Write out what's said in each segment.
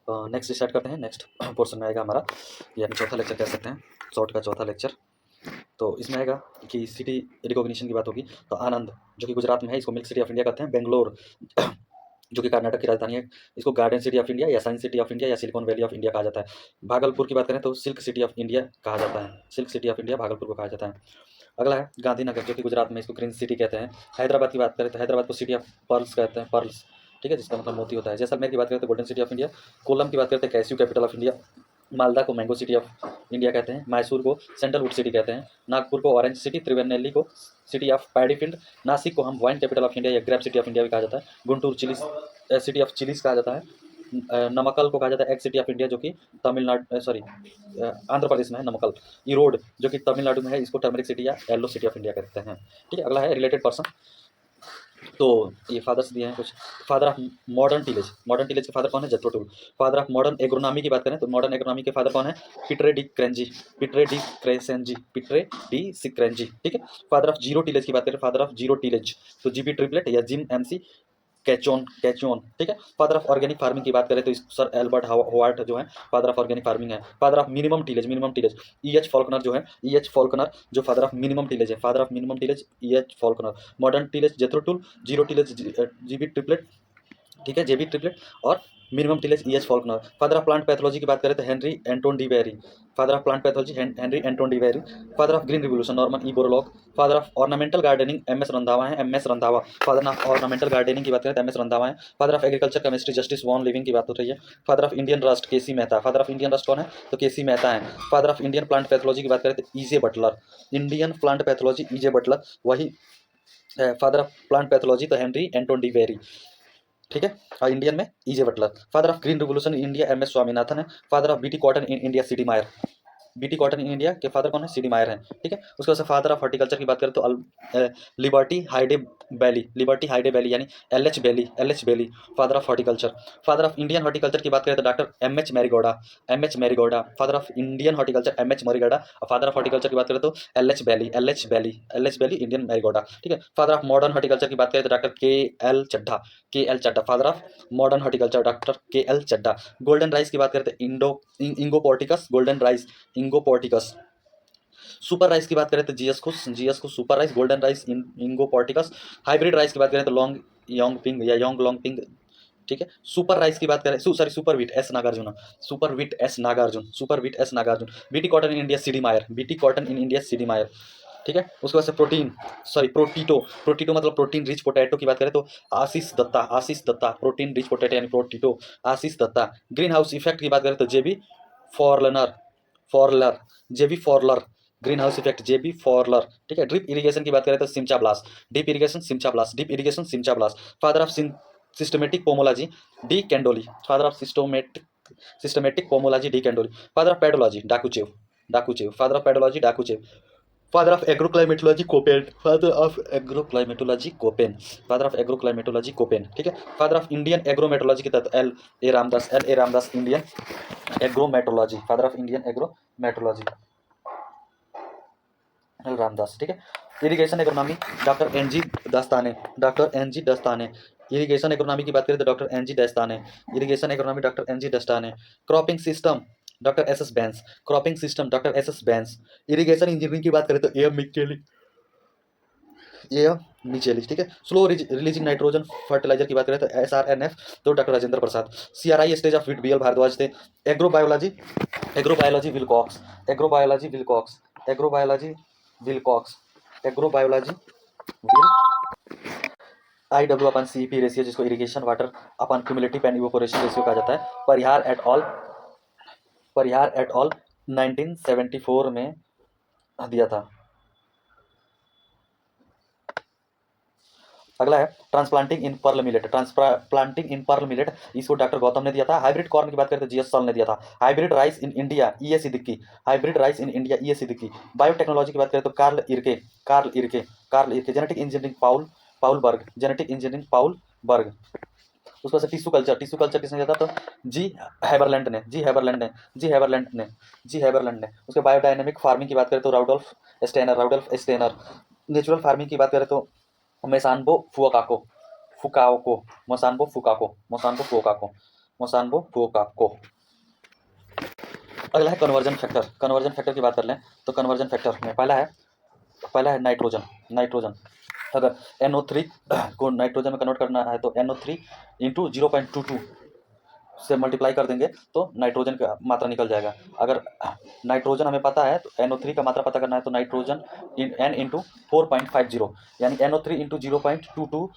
Next start करते हैं। Next portion में आएगा हमारा, यानी चौथा लेक्चर कह सकते हैं, शॉर्ट का चौथा लेक्चर। तो इसमें आएगा कि सिटी रिकॉग्निशन की बात होगी। तो आनंद जो कि गुजरात में है, इसको मिल्क सिटी ऑफ इंडिया कहते हैं। बेंगलोर जो कि कर्नाटक की राजधानी है, इसको गार्डन सिटी ऑफ इंडिया या साइंस सिटी ऑफ इंडिया या सिलिकॉन वैली ऑफ इंडिया कहा जाता है। भागलपुर की बात करें तो सिल्क सिटी ऑफ इंडिया कहा जाता है। Silk city of India Bhagalpur को कहा जाता है। अगला है गांधीनगर जो कि गुजरात में, इसको ग्रीन सिटी कहते हैं। हैदराबाद की बात करें तो हैदराबाद को सिटी ऑफ पर्ल्स कहते हैं, पर्ल्स, ठीक है, जिसका मतलब मोती होता है। जैसलमेर की बात करें तो golden city of India. Kollam की बात करते हैं cashew capital of India. Malda को मैंगो सिटी ऑफ इंडिया कहते हैं। मैसूर को सैंडलवुड सिटी कहते हैं। नागपुर को ऑरेंज सिटी, त्रिवेनेली को city of paddy field. Nashik को हम वाइन कैपिटल ऑफ इंडिया या ग्रेप सिटी ऑफ इंडिया भी कहा जाता है। Guntur chilli city of chillies कहा जाता है। नमक्कल को कहा जाता है एग सिटी ऑफ इंडिया, जो कि तमिलनाडु सॉरी आंध्र प्रदेश में है नमक्कल। ईरोड जो कि तमिलनाडु में है, इसको टर्मरिक सिटी या येलो सिटी ऑफ इंडिया कहते हैं। ठीक है, अगला है रिलेटेड पर्सन। तो ये फादर्स दिए हैं कुछ। Father of modern tillage, modern tillage के फादर कौन है? Jethro Tull. Father of modern agronomy की बात करें तो मॉडर्न एग्रोनॉमी के फादर कौन है? पिट्रे डी क्रेंजी, पिट्रे डी क्रेसेंजी, पिट्रे डी सिक्रेंजी। ठीक है। फादर ऑफ जीरो टीलेज की बात करें, फादर ऑफ जीरो टीलेज तो जीबी ट्रिपलेट या जिम एमसी कैचोन, कैचोन। ठीक है। फादर ऑफ ऑर्गेनिक फार्मिंग की बात करें तो सर एल्बर्ट हावर्ट जो है फादर ऑफ ऑर्गेनिक फार्मिंग है। Father of minimum tillage, minimum tillage EH Faulkner जो है, EH फॉल्कनर जो फादर ऑफ मिनिमम टीलेज है, father of minimum tillage EH Faulkner. Modern tillage जेथरो tool, zero tillage GB triplet, ठीक है, जेबी triplet, और minimum tillage EH Faulkner. Father of plant pathology की बात करें तो Henry Anton de very, father of plant pathology Henry Anton de very. Father of green revolution Norman E Borlaug. Father of ornamental gardening MS Randhawa है, MS Randhawa. Father of ornamental gardening की बात करें तो MS Randhawa है। Father of agriculture chemistry Justus von Liebig की बात हो रही है। Father of Indian rust KC Mehta. Father of Indian rust कौन है? तो KC मेहता है। Father of Indian plant pathology की बात करें तो EJ Butler, Indian plant pathology EJ Buttler वही है। फादर ऑफ प्लांट पैथोलॉजी तो हेनरी एंटोन डी वेरी, ठीक है, और इंडियन में EJ Butler. Father of green revolution in India MS Swaminathan है। Father of BT cotton in India CD Mayar, BT cotton in India के father कौन है? CD मायर है। ठीक है। उसके बाद से फादर ऑफ हॉर्टिकल्चर की बात करें तो लिबर्टी हाइडे बैली, लिबर्टी हाइडे बैली यानी LH Bailey, LH Bailey father of horticulture. Father of Indian horticulture की बात करें तो doctor MH Marigowda, MH Marigowda father of Indian horticulture MH Marigowda. और फादर ऑफ हॉर्टिकल्चर की बात करें तो LH Bailey, LH Bailey, LH Bailey Indian Marigowda. ठीक है। फादर ऑफ मॉडर्न हॉर्टिकल्चर की बात करें तो doctor KL Chadha, KL Chadha father of modern horticulture doctor KL Chadha. Golden rice की बात करते हैं Ingo Potrykus, golden rice Ingo Potrykus. Super rice की बात करें तो जीएस को super rice, golden rice Ingo Potrykus. Hybrid rice की बात करें तो लॉन्ग योंग पिंग या योंग लॉन्ग पिंग। ठीक है। सुपर राइस की बात करें sorry super wheat S Nagarjun, super wheat S Nagarjun, super wheat S Nagarjuna. BT cotton in India CD Mayar, BT cotton in India CD Mayee. ठीक है। उसके बाद से प्रोटीन सॉरी प्रोटीटो, प्रोटीटो मतलब प्रोटीन रिच पोटैटो की बात करें तो Ashish Dutta, Ashish Dutta protein rich potato यानी protato, Ashish Dutta. Green house effect की बात करें तो JB Fourier, Fourier, JB Fourier, green house effect JB Fourier. ठीक है। ड्रिप इरिगेशन की बात करें तो Simcha Blass, drip irrigation Simcha Blass, drip irrigation Simcha Blass. Father of systematic pomology D Candolle, father of systematic pomology D Candolle. Father of pedology Dokuchaev, Dokuchaev father of pedology डाकुचेव। Father of agroclimatology Koppen, father of agroclimatology Koppen, father of agroclimatology Koppen. ठीक है। Father of Indian agrometeorology के तहत LA Ramdas, LA Ramdas Indian agrometeorology, father of Indian agrometeorology L Ramdas. ठीक है। Irrigation economy doctor NG Dastane, doctor NG Dastane. Irrigation economy की बात करें तो doctor NG Dastane, irrigation economy doctor NG Dastane. Cropping system doctor SS Bains, cropping system doctor SS Bains. Irrigation engineering की बात करें तो AM मिकेली, AM मिचेली। ठीक है। स्लो रिलीजिंग नाइट्रोजन फर्टिलाइजर की बात करें तो SRNF तो doctor Rajendra Prasad. CRI stage of BL Bhardwaj थे। Agrobiology, agrobiology Wilcox, agrobiology Wilcox, agrobiology Wilcox, agrobiology IW upon CEP ratio जिसको irrigation water upon cumulative and evaporation ratio कहा जाता है। Parihar et al, Parihar et al 1974 में दिया था। अगला है transplanting in pearl millet, transplanting in pearl millet इसको डॉक्टर गौतम ने दिया था। हाइब्रिड कॉर्न की बात करें तो GS सॉल ने दिया था। Hybrid rice in India EA Siddiqui, hybrid rice in India EA Siddiqui. Biotechnology की बात करें तो Karl Ereky, Karl Ereky, Karl Ereky. Genetic engineering Paul, Paul Berg, genetic engineering Paul Berg. उसके बाद से टिश्यू कल्चर, टिश्यू कल्चर किसने दिया था? तो जी हैबरलैंड ने, जी हैबरलैंड ने, जी हैबरलैंड ने, जी हैबरलैंड ने। उसके बायोडायनेमिक फार्मिंग की बात करें तो राउडोल्फ स्टेनर, राउडोल्फ स्टेनर। नेचुरल फार्मिंग की बात करें तो मेसानबो फुकाको, फुकाको, मोसानबो फुकाको, मोसानबो फुकाको। मोसाम्बो कोकाको। अगला है कन्वर्जन फैक्टर। कन्वर्जन फैक्टर की बात कर लें तो कन्वर्जन फैक्टर में पहला है नाइट्रोजन। नाइट्रोजन अगर NO3 को नाइट्रोजन में कन्वर्ट करना है तो NO3 इंटू 0.22 से मल्टीप्लाई कर देंगे तो नाइट्रोजन का मात्रा निकल जाएगा। अगर नाइट्रोजन हमें पता है तो NO3 का मात्रा पता करना है तो नाइट्रोजन N इंटू 4.50 यानी NO3 into 0.22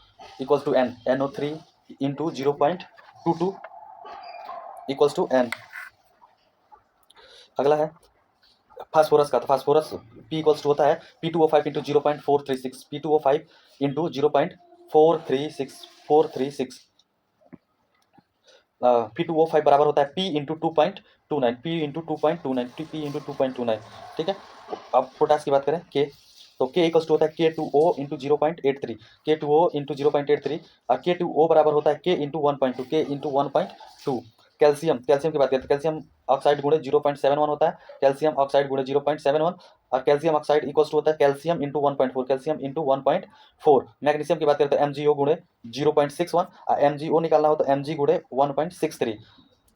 equals to N। NO3 into 0.22 equals to N। अगला है फास्फोरस का। तो फास्फोरस P इक्वल्स टू होता है P2O5 into 0.436। P2O5 into 0.436 P2O5 बराबर होता है P into 2.29 P into 2.29 P into 2.29। ठीक है। अब पोटास की बात करें K तो K इक्वल्स टू होता है K2O इंटू 0.83 K2O इंटू 0.83 और K2O बराबर होता है K into 1.2 K into 1.2। Calcium की बात करते हैं कैल्शियम ऑक्साइड गुणे 0.71 होता है कैल्शियम ऑक्साइड गुणे 0.71 और कैल्शियम ऑक्साइड इक्वल्स टू होता है calcium into 1.4 calcium into 1.4। Magnesium की बात करते हैं MgO गुणे 0.61 और MgO निकालना हो तो Mg गुणे 1.63।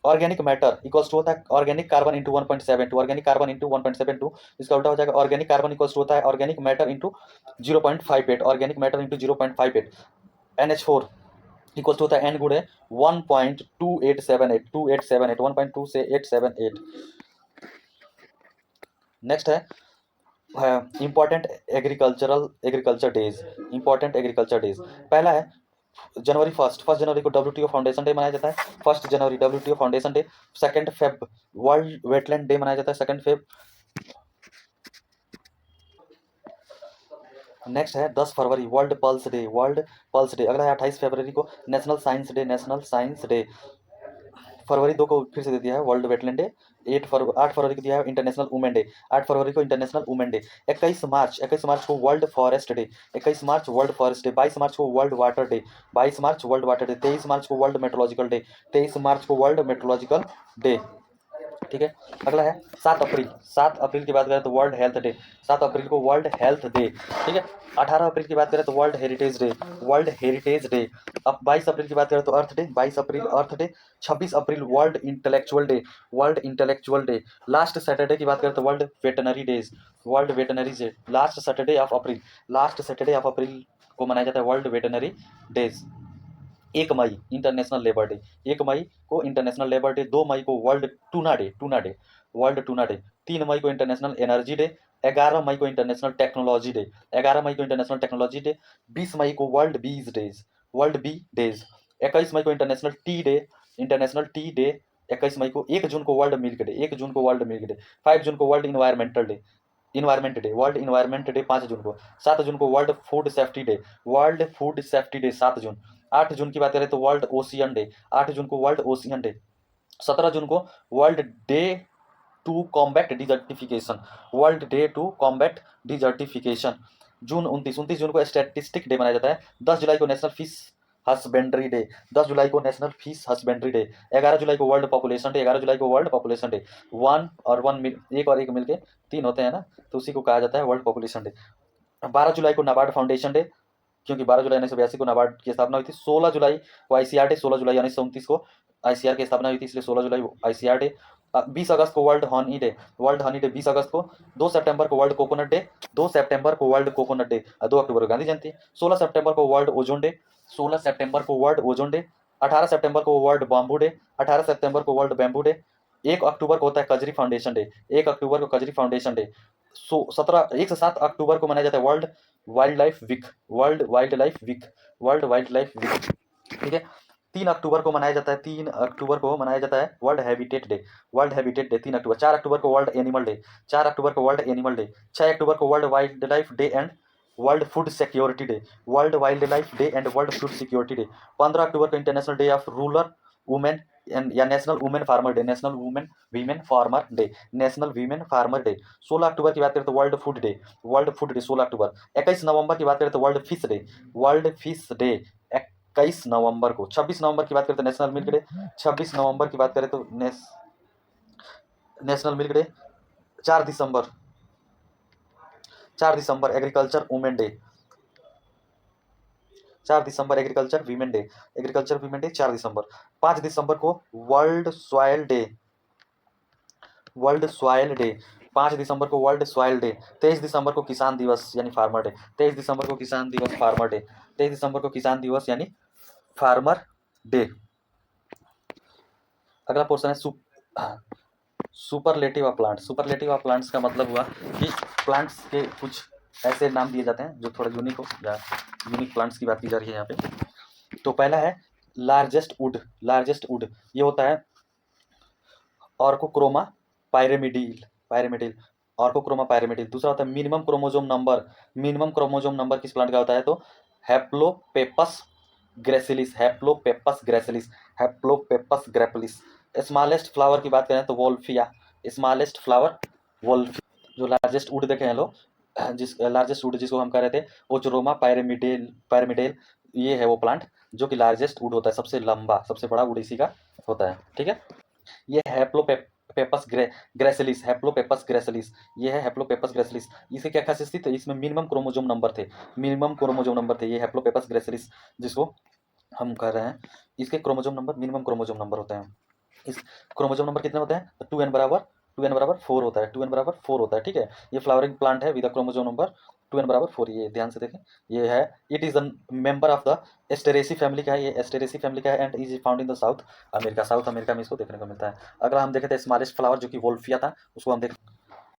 ऑर्गेनिक मैटर इक्वल्स टू होता है organic carbon into 1.72 organic carbon into 1.72। इसका उल्टा हो जाएगा ऑर्गेनिक कार्बन इक्वल्स टू होता है organic matter into 0.58 organic matter into 0.58। NH4 equals to होता है N गुणे 1.2878 1.2 से 878। नेक्स्ट है important agriculture days. Important agriculture days पहला है जनवरी 1 जनवरी को WTO फाउंडेशन डे मनाया जाता है। 1 जनवरी WTO foundation day. 2 Feb world wetland day मनाया जाता है 2 फेब। नेक्स्ट है 10 फरवरी world pulse day. World pulse day. अगला है 28 फरवरी को national science day. National science day. फरवरी 2 को फिर से दे दिया है वर्ल्ड वेटलैंड डे। 8 फरवरी को दिया है इंटरनेशनल वुमेन डे। 8 फरवरी को इंटरनेशनल वुमेन डे। 21 मार्च को वर्ल्ड फॉरेस्ट डे। 21 मार्च वर्ल्ड फॉरेस्ट डे। 22 मार्च को वर्ल्ड वाटर डे। 22 मार्च वर्ल्ड वाटर डे। 23 मार्च को वर्ल्ड मेट्रोलॉजिकल डे। 23 मार्च को वर्ल्ड मेट्रोलॉजिकल डे। ठीक है। अगला है 7 अप्रैल। 7 अप्रैल की बात करें तो वर्ल्ड हेल्थ डे। 7 अप्रैल को वर्ल्ड हेल्थ डे। ठीक है। 18 अप्रैल की बात करें तो world heritage day. World heritage day. अब 22 अप्रैल की बात करें तो earth day. 22 April earth day. 26 April world intellectual day. World intellectual day. Last Saturday की बात करें तो world veterinary days. World veterinary day. Last Saturday of April. Last Saturday of April को मनाया जाता है वर्ल्ड वेटनरी डेज। 1 मई international labour day. 1 मई को इंटरनेशनल लेबर डे। 2 मई को world tuna day. World tuna day. 3 मई को इंटरनेशनल एनर्जी डे। 11 मई को इंटरनेशनल टेक्नोलॉजी डे। 11 मई को इंटरनेशनल टेक्नोलॉजी डे। 20 मई को वर्ल्ड बीज डेज। World be days. 21 मई को international T day. International T day. 21 मई को। 1 जून को वर्ल्ड मिल्क डे। 1 जून को वर्ल्ड मिल्क डे। 5 जून को world environmental day. Environment day. World environment day 5 जून को। 7 जून को world food safety day. World food safety day 7 जून। 8 जून की बात करें तो वर्ल्ड ओशियन डे। 8 जून को वर्ल्ड ओशियन डे। 17 जून को world day to combat desertification. World day to combat desertification. June 29 June को statistic day मनाया जाता है। 10 जुलाई को नेशनल फिश हस्बेंड्री डे। 10 जुलाई को नेशनल फिश हस्बेंड्री डे। 11 जुलाई को वर्ल्ड पॉपुलेशन डे। 11 जुलाई को वर्ल्ड पॉपुलेशन डे। एक और एक मिलके 3 होते हैं ना तो उसी को कहा जाता है वर्ल्ड पॉपुलेशन डे। 12 जुलाई को नाबार्ड फाउंडेशन डे क्योंकि 12 जुलाई 1982 को नाबार्ड की स्थापना हुई थी। 16 जुलाई को ICR डे। 16 जुलाई 1929 को ICR की स्थापना हुई थी इसलिए 16 जुलाई ICR डे। 20 अगस्त को world Honey day. World Honey day 20 अगस्त को। 2 सितंबर को वर्ल्ड कोकोनट डे। 2 सितंबर को वर्ल्ड कोकोनट डे। 2 अक्टूबर को गांधी जयंती। 16 सितंबर को वर्ल्ड ओजोन डे। 16 सितंबर को वर्ल्ड ओजोन डे। 18 सितंबर को वर्ल्ड बाम्बू डे। 18 सितंबर को वर्ल्ड बैम्बू डे। 1 अक्टूबर को होता है कजरी फाउंडेशन डे। 1 अक्टूबर को कजरी फाउंडेशन डे। 1 से 7 अक्टूबर को मनाया जाता है world wildlife week. World wildlife week. World wildlife week. ठीक है। 3 अक्टूबर को मनाया जाता है 3 अक्टूबर को मनाया जाता है world habitat day. World habitat day 3 अक्टूबर। 4 अक्टूबर को वर्ल्ड एनिमल डे। 4 अक्टूबर को वर्ल्ड एनिमल डे। 6 अक्टूबर को world wildlife day and world food security day. World wildlife day and world food security day. 15 October को international day of rural women या national women farmer day. National women farmer day. National women farmer day. 16 October की बात करें तो world food day. World food day 16 October. 21 नवंबर की बात करें तो world fish day. World fish day 21 नवंबर को। 26 नवंबर की बात करें तो नेशनल मिल्क डे। 26 नवंबर की बात करें तो नेशनल मिल्क डे। 4 दिसंबर 4 दिसंबर एग्रीकल्चर वुमेन डे। 4 दिसंबर agriculture women day, agriculture women day 4 दिसंबर। 5 दिसंबर को world soil day, world soil day, 5 दिसंबर को वर्ल्ड सॉयल डे। 23 दिसंबर को किसान दिवस यानी फार्मर डे, 23 दिसंबर को किसान दिवस फार्मर डे, 23 दिसंबर को किसान दिवस यानी फार्मर डे। अगला पोर्शन है superlative of plant. Superlative of plants का मतलब हुआ कि प्लांट्स के कुछ ऐसे नाम दिए जाते हैं जो थोड़ा यूनिक हो, या यूनिक प्लांट्स की बात की जा रही है यहाँ पे। तो पहला है लार्जेस्ट वुड, लार्जेस्ट वुड ये होता है ऑर्कोक्रोमा पायरेमिडिल, पायरेमिडिल, ऑर्कोक्रोमा पायरेमिडिल। दूसरा होता है minimum chromosome number, minimum chromosome number किस प्लांट का होता है, तो हैप्लोपेपस ग्रेसिलिस, हैप्लोपेपस ग्रेसिलिस, हैप्लोपेपस ग्रेपलिस। स्मॉलेस्ट फ्लावर की बात करें तो वोल्फिया, स्मॉलेस्ट फ्लावर वोल्फिया। जो लार्जेस्ट वुड देखे हैं लोग, जिस लार्जेस्ट वुड जिसको हम कह रहे थे ओचरोमा पायरेमिडेल, पायरेमिडेल, ये है वो प्लांट जो कि लार्जेस्ट वुड होता है, सबसे लंबा सबसे बड़ा वुड इसी का होता है, ठीक है। ये हैप्लोपेपस ग्रेसिलिस, हैप्लोपेपस ग्रेसिलिस, ये है हैप्लोपेपस ग्रेसिलिस। इसे क्या खासियत थी, इसमें मिनिमम क्रोमोजोम नंबर थे, मिनिमम क्रोमोजोम नंबर थे, ये हैप्लोपेपस ग्रेसिलिस जिसको हम कह रहे हैं। इसके chromosome number, minimum chromosome number होते हैं। इस क्रोमोजोम नंबर कितने होते हैं, 2n बराबर 4 होता है, 2n बराबर 4 होता है, ठीक है। ये फ्लावरिंग प्लांट है विद क्रोमोजोम नंबर 2n बराबर 4, ये ध्यान से देखें, ये है। It is the member of the Asteraceae family का है, ये एस्टेरेसी फैमिली का है and is found in the south America, south America में इसको देखने को मिलता है। अगर हम देखें तो स्मॉलेस्ट फ्लावर जो कि वोल्फिया था उसको हम देखें,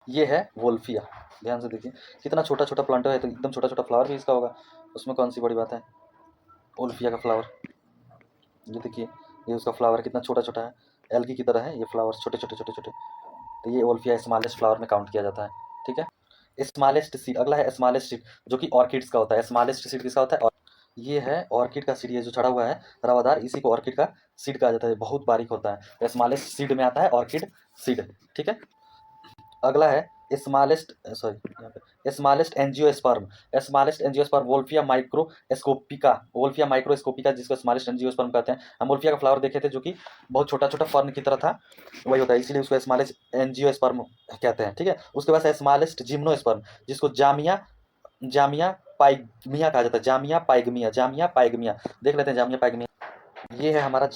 ये है वोल्फिया, ध्यान से देखिए कितना छोटा छोटा प्लांट है, तो एकदम छोटा छोटा फ्लावर भी इसका होगा, उसमें कौन सी बड़ी बात है। वोल्फिया का फ्लावर ये देखिए, ये उसका फ्लावर कितना छोटा छोटा है, एल्गी की तरह है ये फ्लावर, छोटे छोटे छोटे छोटे। तो ये वोल्फिया स्मॉलेस्ट फ्लावर में काउंट किया जाता है, ठीक है। स्मॉलेस्ट सीड, अगला है स्मॉलेस्ट सीड जो कि ऑर्किड्स का होता है। स्मॉलेस्ट सीड किसका होता है, और ये है ऑर्किड का सीड, ये जो चढ़ा हुआ है रवादार, इसी को ऑर्किड का सीड कहा जाता है, बहुत बारीक होता है। स्मॉलेस्ट सीड में आता है ऑर्किड सीड, ठीक है। अगला है स्मॉलेस्ट, सॉरी यहाँ पे smallest angiosperm, smallest angiosperm Wolffia microscopica, Wolffia microscopica जिसको स्मॉलेस्ट एंजियोस्पर्म कहते हैं। हम वोल्फिया का फ्लावर देखे थे जो कि बहुत छोटा छोटा फर्न की तरह था, वही होता है, इसीलिए उसको स्मॉलेस्ट एंजियोस्पर्म कहते हैं, ठीक है। उसके बाद स्मॉलेस्ट जिम्नोस्पर्म जिसको जामिया, जामिया पाइगमिया कहा जाता है, जामिया पाइगमिया, जामिया पाइगमिया, देख लेते हैं जामिया पाइगमिया। ये है हमारा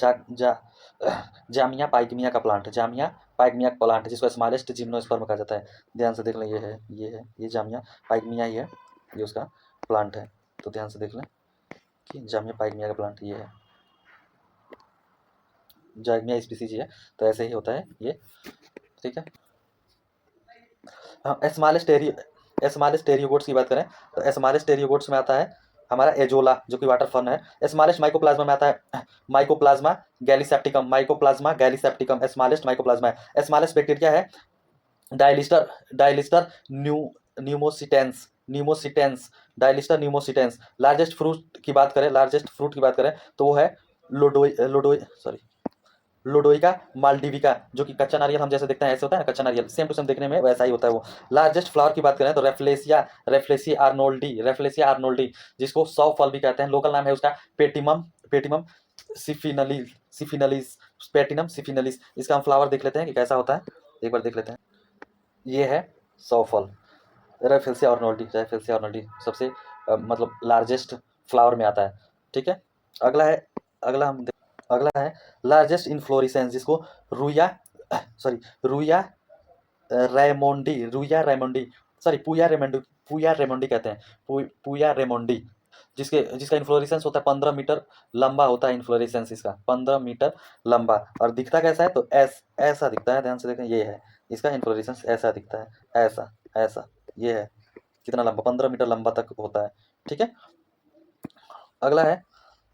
जामिया पाइगमिया का प्लांट, जामिया पाइगमिया का प्लांट जिसको स्मॉलेस्ट जिम्नोस्पर्म कहा जाता है। ध्यान से देख लें, ये है, ये है, ये जामिया पाइगमिया ही है, ये उसका प्लांट है। तो ध्यान से देख लें कि जामिया पाइगमिया का प्लांट ये है, जामिया स्पीसीज है, तो ऐसे ही होता है ये, ठीक है। हाँ, स्मॉलेस्ट टेरियोगोट्स की बात करें तो स्मॉलेस्ट टेरियोगोट्स में आता है हमारा एजोला जो कि वाटर फर्न है। स्मॉलेस्ट माइकोप्लाज्मा में आता है mycoplasma gallisepticum, mycoplasma gallisepticum smallest mycoplasma है। स्मॉलेस्ट बैक्टीरिया है डायलिस्टर, डायलिस्टर न्यूमोसिटेंस, न्यूमोसिटेंस, डायलिस्टर न्यूमोसिटेंस। लार्जेस्ट फ्रूट की बात करें, लार्जेस्ट फ्रूट की बात करें तो वो है लोडोई सॉरी लोडोइका मालडीविका, जो कि कच्चा नारियल हम जैसे देखते हैं ऐसे होता है ना, कच्चा नारियल सेम टू सेम देखने में वैसा ही होता है वो। लार्जेस्ट फ्लावर की बात करें तो रेफ्लेसिया, रेफ्लेसिया आर्नोल्डी, रेफ्लेसिया आर्नोल्डी जिसको सौ फल भी कहते हैं, लोकल नाम है उसका पेटिमम, पेटिमम सिफिनलिस, सिफिनलिस, पेटिनम सिफिनलिस। इसका हम फ्लावर देख लेते हैं कि कैसा होता है, एक बार देख लेते हैं। ये है सौ फल, रेफ्लेसिया आर्नोल्डी, रेफ्लेसिया आर्नोल्डी सबसे मतलब लार्जेस्ट फ्लावर में आता है, ठीक है। अगला है, अगला हम अगला है लार्जेस्ट इन्फ्लोरिसेंस जिसको रुया सॉरी रुया रेमोंडी, रुया रेमोंडी सॉरी पुया रेमोंडी, पुया रेमोंडी कहते हैं, पुया रेमोंडी जिसके जिसका इन्फ्लोरिसेंस होता है 15 मीटर लंबा होता है, इन्फ्लोरिसेंस इसका 15 मीटर लंबा। और दिखता कैसा है तो ऐसा दिखता है, ध्यान से देखें, ये है इसका इन्फ्लोरिसेंस, ऐसा दिखता है, ऐसा ऐसा, ये है कितना लंबा, 15 मीटर लंबा तक होता है, ठीक है। अगला है,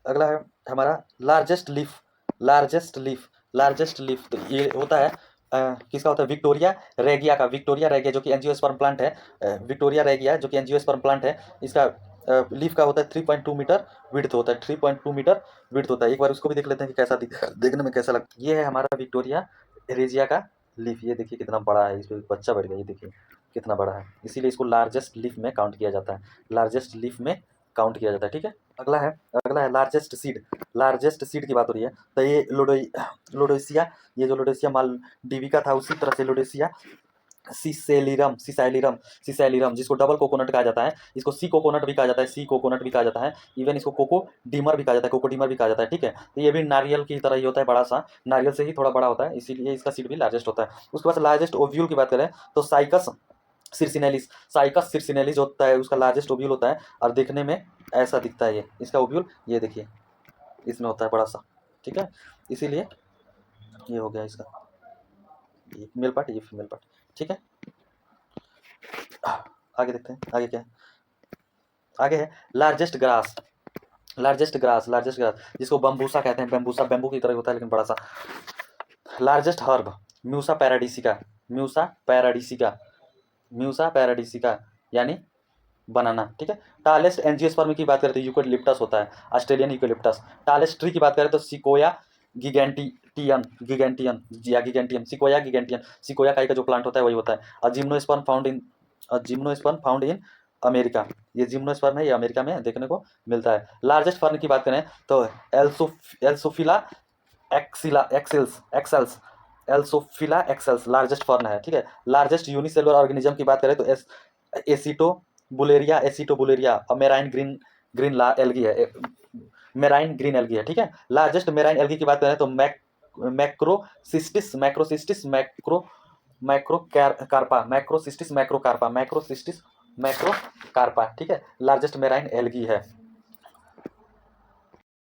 अगला है हमारा largest leaf, largest leaf, largest leaf तो ये होता है किसका होता है, विक्टोरिया रेगिया का, विक्टोरिया रेगिया जो कि एंजियोस्पर्म प्लांट है, विक्टोरिया रेगिया जो कि एंजियोस्पर्म प्लांट है। इसका लीफ का होता है 3.2 मीटर विड्थ होता है, 3.2 मीटर विड्थ होता है। एक बार उसको भी देख लेते हैं कि कैसा देखने में कैसा लगता है। ये है हमारा विक्टोरिया रेजिया का लीफ, ये देखिए कितना बड़ा है, इसमें बच्चा बैठ गया, ये देखिए कितना बड़ा है, इसीलिए इसको लार्जेस्ट लीफ में काउंट किया जाता है, लार्जेस्ट लीफ में काउंट किया जाता है, ठीक है। अगला है, अगला है लार्जेस्ट सीड, लार्जेस्ट सीड की बात हो रही है तो ये लोडोइसिया, ये जो लोडोसिया मालडीविका था उसी तरह से लोडोसिया सिसेलिरम सिसैलिरम सिसैलिरम, जिसको डबल कोकोनट कहा जाता है, इसको सी कोकोनट भी कहा जाता है, सी कोकोनट भी कहा जाता है, इवन इसको कोको डीमर भी कहा जाता है, कोको डीमर भी कहा जाता है, ठीक है। तो ये भी नारियल की तरह ही होता है, बड़ा सा, नारियल से ही थोड़ा बड़ा होता है, इसीलिए इसका सीड भी लार्जेस्ट होता है। उसके बाद लार्जेस्ट ओव्यूल की बात करें तो साइकस सिरसिनेलिस, साइकस सिरसिनेलिस होता है, उसका लार्जेस्ट ओव्यूल होता है और देखने में ऐसा दिखता है, ये इसका ओव्यूल, ये देखिए इसमें होता है बड़ा सा, ठीक है। इसीलिए ये हो गया इसका, ये मेल पार्ट, ये फीमेल पार्ट, ठीक है। आगे देखते हैं, आगे क्या है, आगे है लार्जेस्ट ग्रास, लार्जेस्ट ग्रास जिसको बम्बूसा कहते हैं, बम्बूसा बैम्बू की तरह होता है लेकिन बड़ा सा। Largest herb Musa paradisiaca, Musa paradisiaca, Musa paradisiaca यानी बनाना, ठीक है। टालेस्ट एंजियोस्पर्म की बात करें तो यूकेलिप्टस होता है, ऑस्ट्रेलियन यूकेलिप्टस। टालेस्ट ट्री की बात करें तो सिकोया गिगेंटियन, गिगेंटियन या गिगेंटियम, सिकोया गिगेंटियन, सिकोया काई का जो प्लांट होता है वही होता है। और gymnosperm found in, gymnosperm found in America, ये जिम्नोस्पर्म है, ये अमेरिका में देखने को मिलता है। लार्जेस्ट फर्न की बात करें तो एल्सोफिला एक्सिला एक्सेल्स एक्सेल्स, एल्सोफिला एक्सेल्स लार्जेस्ट फर्न है, ठीक है। लार्जेस्ट यूनिसेलुलर ऑर्गेनिज्म की बात करें तो एसिटो बुलेरिया, एसिटो बुलेरिया और मेराइन ग्रीन, ग्रीन एल्गी है, मेराइन ग्रीन एल्गी है, ठीक है। लार्जेस्ट मेराइन एल्गी की बात करें तो मैक्रोसिस्टिस, मैक्रोसिस्टिस मैक्रो मैक्रो कार्पा, मैक्रोसिस्टिस मैक्रोकार्पा, मैक्रोसिस्टिस मैक्रोकार्पा, ठीक है, लार्जेस्ट मेराइन एल्गी है।